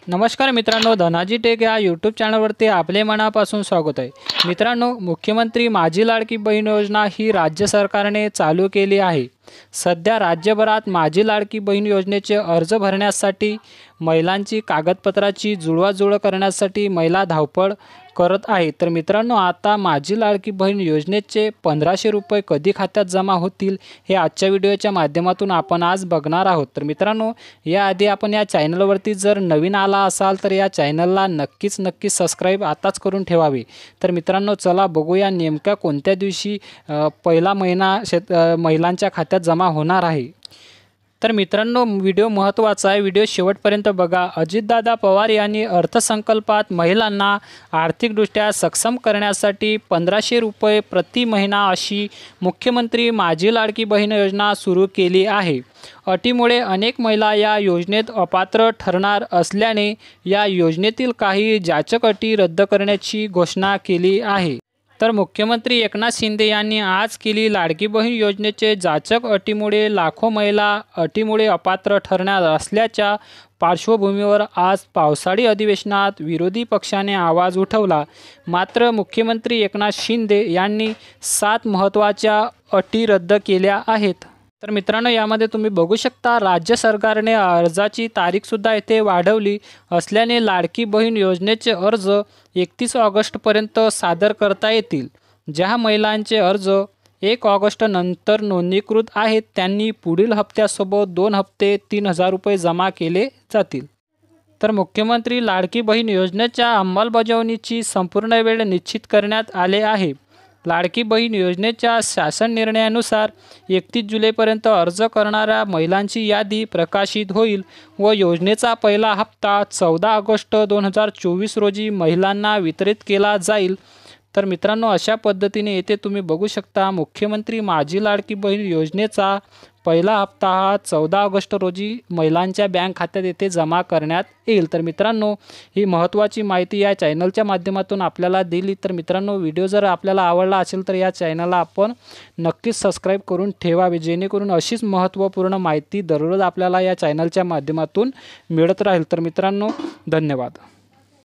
नमस्कार मित्रांनो, धनाजी टेक या यूट्यूब चॅनलवरती आपले मनापासून स्वागत आहे। मित्रांनो, मुख्यमंत्री माझी लाडकी बहीण योजना ही राज्य सरकारने चालू केली आहे। सध्या राज्यभरात माझी लाडकी बहीण योजनेचे अर्ज भरण्यासाठी महिलांची कागदपत्राची जुळवाजुळव करण्यासाठी महिला धावपळ करत आहेत। तर मित्रांनो, आता माझी लाडकी बहीण योजनेचे 1500 रुपये कधी खात्यात जमा होतील हे आजच्या व्हिडिओच्या माध्यमातून आपण आज बघणार आहोत। तर मित्रांनो, याआधी आपण या चॅनलवरती जर नवीन आला असाल तर या चॅनलला नक्कीच सबस्क्राइब आताच करून ठेवावे। तर मित्रांनो, चला बघूया नेमक्या कोणत्या दिवशी पहिला महिना महिलांच्या खात्यात जमा होणार आहे। तर मित्रांनो, व्हिडिओ महत्त्वाचा आहे, व्हिडिओ शेवटपर्यंत बघा। अजितदादा पवार यांनी अर्थसंकल्पात महिलांना आर्थिकदृष्ट्या सक्षम करण्यासाठी 1500 रुपये प्रति महिना अशी मुख्यमंत्री माझी लाडकी बहीण योजना सुरू केली आहे। अटीमुळे अनेक महिला या योजनेत अपात्र ठरणार असल्याने या योजनेतील काही जाचक अटी रद्द करण्याची घोषणा केली आहे। तर मुख्यमंत्री एकनाथ शिंदे यांनी आज केली लाडकी बहीण योजनेचे जाचक अटीमुळे लाखो महिला अटीमुळे अपात्र ठरणार असल्याच्या पार्श्वभूमीवर आज पावसाळी अधिवेशनात विरोधी पक्षाने आवाज उठवला। मात्र मुख्यमंत्री एकनाथ शिंदे यांनी 7 महत्त्वाच्या अटी रद्द केल्या आहेत। तर मित्रांनो, यामध्ये तुम्ही बघू शकता राज्य सरकारने अर्जाची तारीखसुद्धा येथे वाढवली असल्याने लाडकी बहीण योजनेचे अर्ज 31 ऑगस्टपर्यंत सादर करता येतील। ज्या महिलांचे अर्ज 1 ऑगस्ट नंतर नोंदणीकृत आहेत त्यांनी पुढील हप्त्यासोबत 2 हप्ते 3000 रुपये जमा केले जातील। तर मुख्यमंत्री लाडकी बहीण योजनेच्या अंमलबजावणीची संपूर्ण वेळ निश्चित करण्यात आले आहे। लाडकी बहीण योजनेच्या शासन निर्णयानुसार 31 जुलैपर्यंत अर्ज करणाऱ्या महिलांची यादी प्रकाशित होईल व योजनेचा पहिला हप्ता 14 ऑगस्ट 2024 रोजी महिलांना वितरित केला जाईल। तर मित्रांनो, अशा पद्धतीने येथे तुम्ही बघू शकता मुख्यमंत्री माझी लाडकी बहीण योजनेचा पहिला हप्ता हा 14 ऑगस्ट रोजी महिलांच्या बँक खात्यात येथे जमा करण्यात येईल। तर मित्रांनो, ही महत्त्वाची माहिती या चॅनलच्या माध्यमातून आपल्याला दिली। तर मित्रांनो, व्हिडिओ जर आपल्याला आवडला असेल तर या चॅनलला आपण नक्कीच सबस्क्राइब करून ठेवावे, जेणेकरून अशीच महत्त्वपूर्ण माहिती दररोज आपल्याला या चॅनलच्या माध्यमातून मिळत राहील। तर मित्रांनो, धन्यवाद।